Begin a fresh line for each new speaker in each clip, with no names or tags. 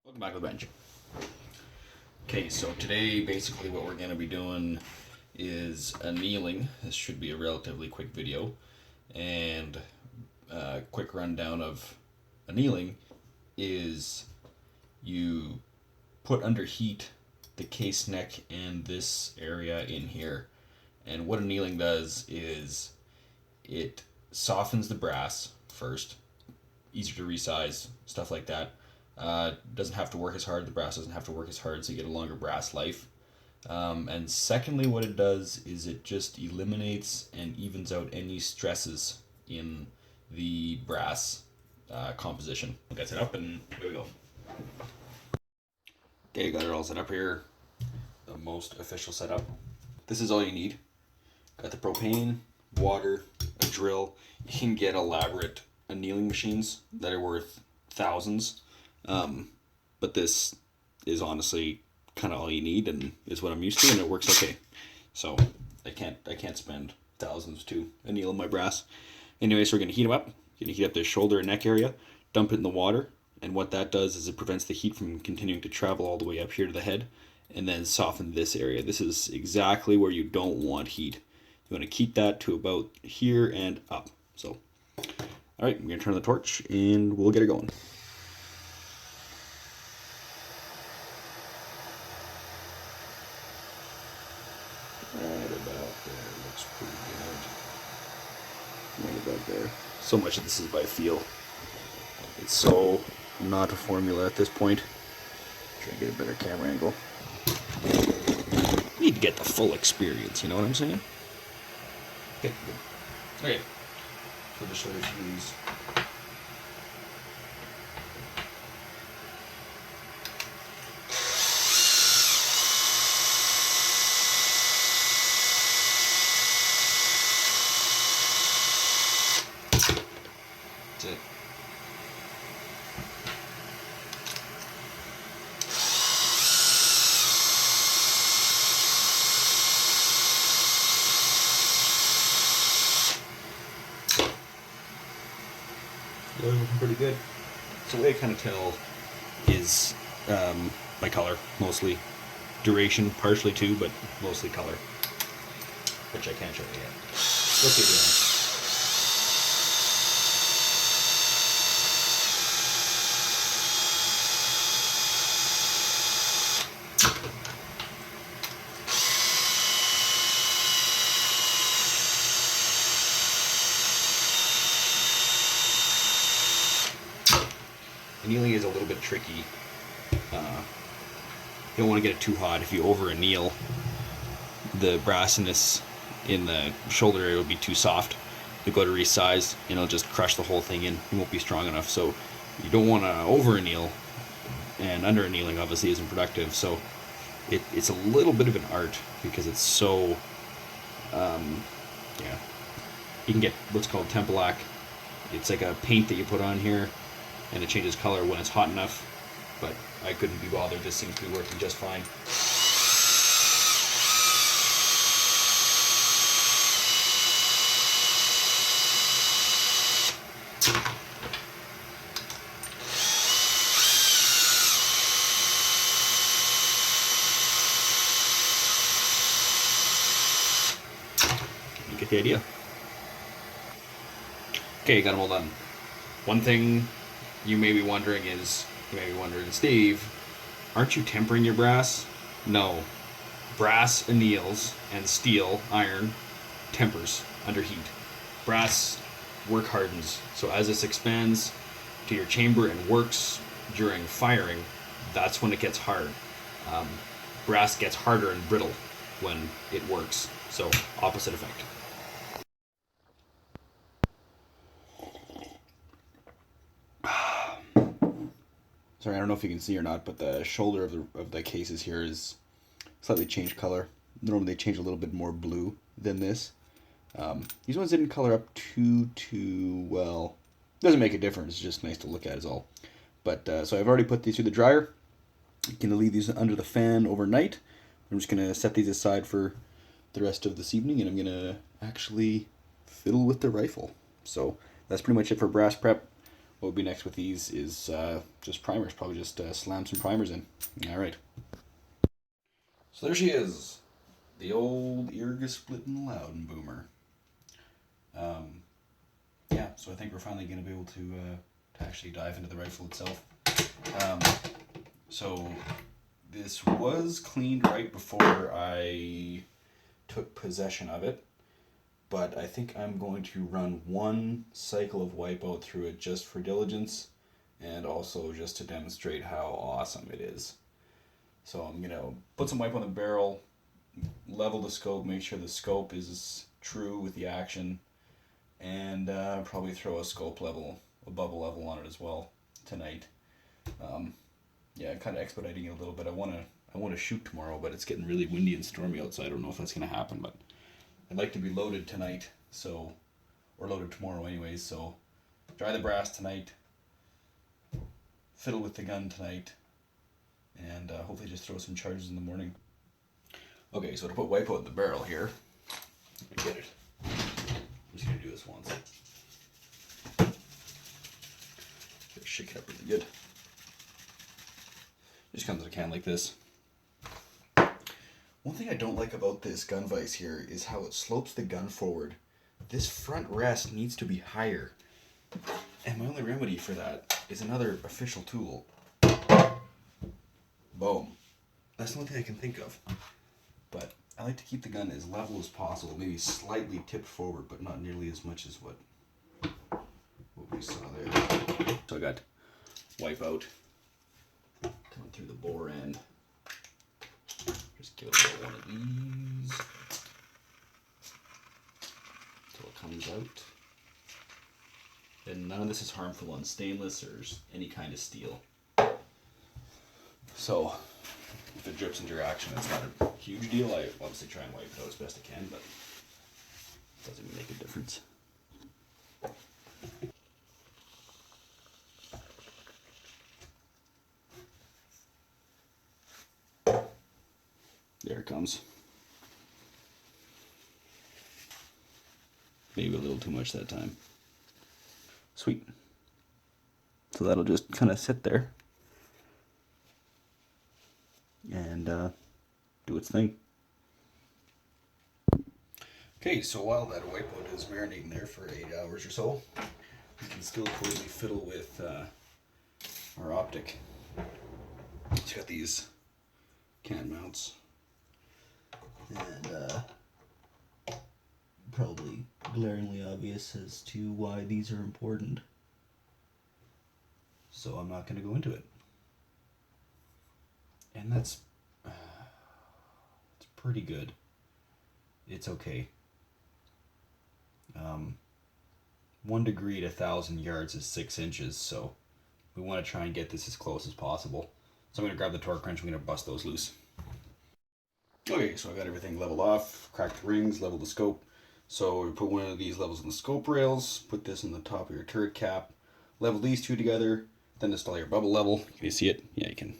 Welcome back to the bench. Okay, so today basically what we're going to be doing is annealing. This should be a relatively quick video, and a quick rundown of annealing is you put under heat the case neck and this area in here. And what annealing does is it softens the brass first, easier to resize, stuff like that. Doesn't have to work as hard. The brass doesn't have to work as hard, so you get a longer brass life. And secondly, what it does is it just eliminates and evens out any stresses in the brass composition. Got set up, and here we go. Okay, got it all set up here. The most official setup. This is all you need. Got the propane, water, a drill. You can get elaborate annealing machines that are worth thousands. But this is honestly kind of all you need, and is what I'm used to, and it works okay. So I can't spend thousands to anneal my brass. Anyway, so we're gonna heat them up. Gonna heat up the shoulder and neck area, dump it in the water, and what that does is it prevents the heat from continuing to travel all the way up here to the head, and then soften this area. This is exactly where you don't want heat. You want to keep that to about here and up. So, all right, I'm gonna turn on the torch, and we'll get it going. Right about there, looks pretty good. Right about there. So much of this is by feel. It's so not a formula at this point. Try to get a better camera angle. Need to get the full experience, you know what I'm saying? Okay, good. Okay, so just show you a few of these. That's it. Those looking pretty good. So the way I kind of tell is by color, mostly. Duration, partially too, but mostly color. Which I can't show you yet. Let's get it Annealing is a little bit tricky. You don't want to get it too hot. If you over anneal, the brassiness in the shoulder area will be too soft. You go to resize, and it'll just crush the whole thing in. It won't be strong enough. So you don't want to over anneal, and under annealing obviously isn't productive. So it's a little bit of an art because it's so yeah. You can get what's called tempelac. It's like a paint that you put on here, and it changes color when it's hot enough, but I couldn't be bothered. This seems to be working just fine. You get the idea. Okay, got them all done. One thing you may be wondering is, Steve, aren't you tempering your brass? No. Brass anneals and steel, iron, tempers under heat. Brass work hardens. So as this expands to your chamber and works during firing, that's when it gets hard. Brass gets harder and brittle when it works. So opposite effect. Sorry, I don't know if you can see or not, but the shoulder of the cases here is slightly changed color. Normally they change a little bit more blue than this. These ones didn't color up too well. Doesn't make a difference. It's just nice to look at is all. But so I've already put these through the dryer. I'm gonna leave these under the fan overnight. I'm just gonna set these aside for the rest of this evening, and I'm gonna actually fiddle with the rifle. So that's pretty much it for brass prep. what would be next with these is just primers. Probably just slam some primers in. All right. So there she is, the old Irga Splitting Loudon boomer. Yeah, so I think we're finally going to be able to actually dive into the rifle itself. So this was cleaned right before I took possession of it, but I think I'm going to run one cycle of wipeout through it just for diligence and also just to demonstrate how awesome it is. So I'm going to put some wipe on the barrel, level the scope, make sure the scope is true with the action, and probably throw a scope level, a bubble level on it as well tonight. Yeah, kind of expediting it a little bit. I want to shoot tomorrow, but it's getting really windy and stormy outside. I don't know if that's going to happen, but I'd like to be loaded tonight, so, or loaded tomorrow anyways, so dry the brass tonight, fiddle with the gun tonight, and hopefully just throw some charges in the morning. Okay, so to put wipeout in the barrel here, let me get it. I'm just going to do this once. Just shake it up really good. Just comes in a can like this. One thing I don't like about this gun vise here is how it slopes the gun forward. This front rest needs to be higher. And my only remedy for that is another official tool. Boom. That's the only thing I can think of. But I like to keep the gun as level as possible, maybe slightly tipped forward, but not nearly as much as what we saw there. So I got wipeout coming through the bore end. Just give it a little one of these until it comes out. And none of this is harmful on stainless or any kind of steel. So if it drips into your action, it's not a huge deal. I obviously try and wipe it out as best I can, but it doesn't make a difference. There it comes. Maybe a little too much that time. Sweet. So that'll just kind of sit there and do its thing. Okay, so while that wipeout is marinating there for 8 hours or so, we can still totally fiddle with our optic. It's got these can mounts. And probably glaringly obvious as to why these are important. So I'm not going to go into it. And that's it's pretty good. It's okay. 1 degree to 1,000 yards is 6 inches, so we want to try and get this as close as possible. So I'm going to grab the torque wrench, I'm going to bust those loose. Okay, so I got everything leveled off, cracked the rings, leveled the scope. So we put one of these levels on the scope rails, put this on the top of your turret cap, level these two together, then install your bubble level. Can you see it? Yeah, you can.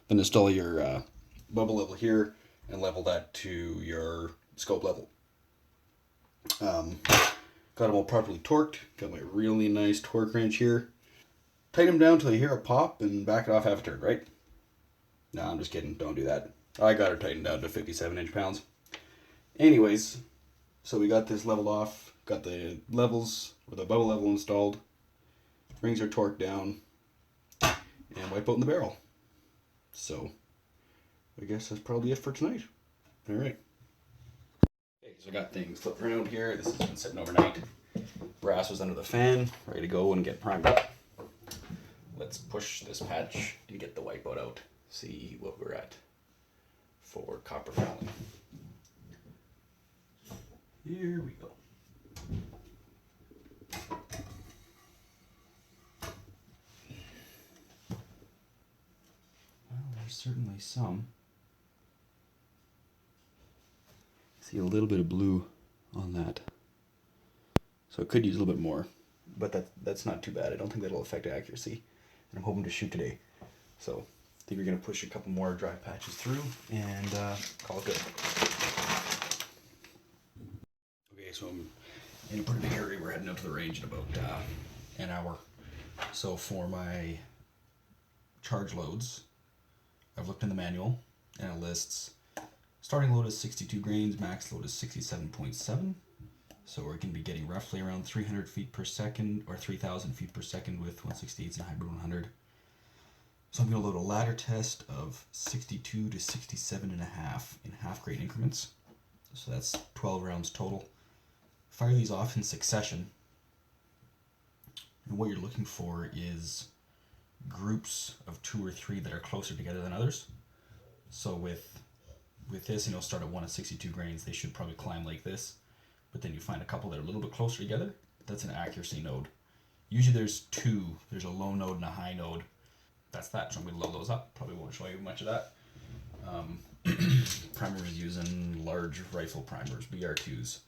Then install your bubble level here and level that to your scope level. Got them all properly torqued. Got my really nice torque wrench here. Tighten them down until you hear a pop and back it off half a turn, right? No, I'm just kidding. Don't do that. I got her tightened down to 57 inch-pounds. Anyways, so we got this leveled off. Got the levels, or the bubble level installed. Rings are torqued down. And wipe out in the barrel. So, I guess that's probably it for tonight. Alright. Okay, so I got things flipped around here. This has been sitting overnight. Brass was under the fan, ready to go and get primed up. Let's push this patch and get the wipeout out. See what we're at for copper fouling. Here we go. Well, there's certainly some. See a little bit of blue on that. So it could use a little bit more, but that's not too bad. I don't think that'll affect accuracy. And I'm hoping to shoot today. So I think we're going to push a couple more dry patches through and call it good. Okay, so I'm in a pretty big area. We're heading out to the range in about an hour. So for my charge loads, I've looked in the manual and it lists starting load is 62 grains, max load is 67.7. So we're going to be getting roughly around 300 feet per second or 3,000 feet per second with 168s and a hybrid 100. So I'm going to load a ladder test of 62 to 67 and a half in half grade increments. So that's 12 rounds total. Fire these off in succession. And what you're looking for is groups of 2 or 3 that are closer together than others. So with this, start at 1 at 62 grains, they should probably climb like this. But then you find a couple that are a little bit closer together. That's an accuracy node. Usually there's 2. There's a low node and a high node. That's that. So I'm going to load those up. Probably won't show you much of that. Primers using large rifle primers, BR2s.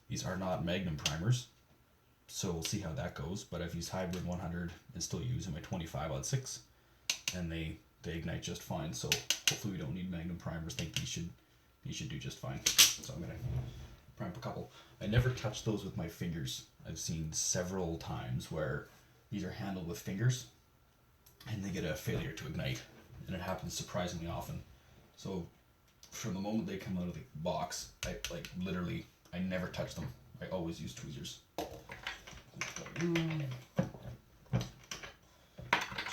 These are not Magnum primers, so we'll see how that goes. But I've used hybrid 100 and still using my 25-06, and they ignite just fine. So hopefully we don't need Magnum primers. I think these should do just fine. So I'm gonna prime a couple. I never touch those with my fingers. I've seen several times where these are handled with fingers, and they get a failure to ignite, and it happens surprisingly often. So from the moment they come out of the box, I never touch them. I always use tweezers.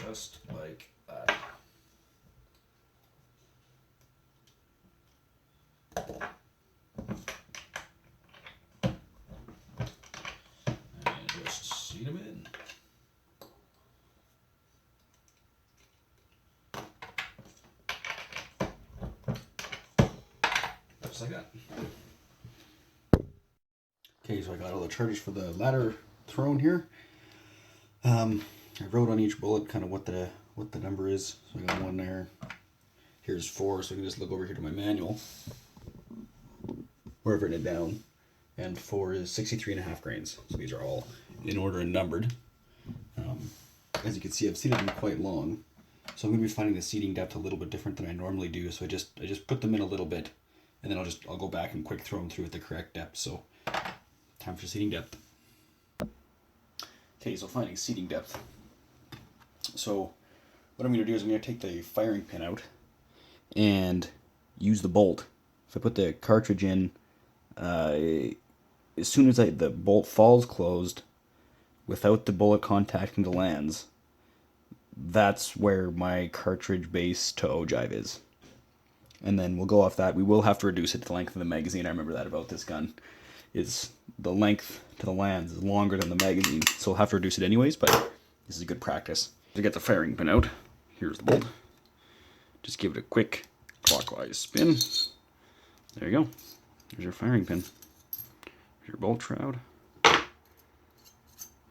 Just like that. And just seat them in. Just like that. Okay, so I got all the charges for the ladder thrown here. I wrote on each bullet kind of what the number is. So I got 1 there. Here's 4, so I can just look over here to my manual where I've written it down. And 4 is 63.5 grains. So these are all in order and numbered. As you can see, I've seated them quite long. So I'm going to be finding the seating depth a little bit different than I normally do. So I just put them in a little bit, and then I'll go back and quick throw them through at the correct depth. So time for seating depth. Okay, so finding seating depth. So what I'm going to do is I'm going to take the firing pin out and use the bolt. If I put the cartridge in, as soon as the bolt falls closed, without the bullet contacting the lands, that's where my cartridge base to ogive is. And then we'll go off that. We will have to reduce it to the length of the magazine. I remember that about this gun. Is the length to the lands is longer than the magazine, so we'll have to reduce it anyways, but this is good practice. To get the firing pin out, here's the bolt. Just give it a quick clockwise spin. There you go. There's your firing pin. Here's your bolt shroud.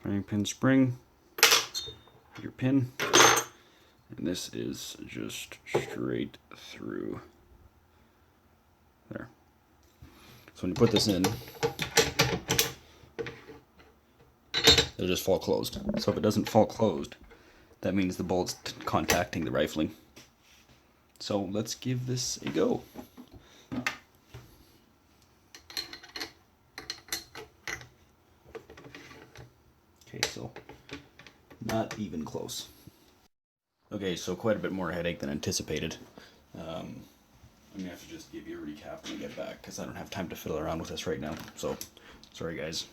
Firing pin spring. Your pin. And this is just straight through there. So when you put this in, it'll just fall closed. So if it doesn't fall closed, that means the bullet's contacting the rifling. So let's give this a go. Okay, so not even close. Okay, so quite a bit more headache than anticipated. I'm going to have to just give you a recap when I get back, because I don't have time to fiddle around with this right now. So, sorry guys.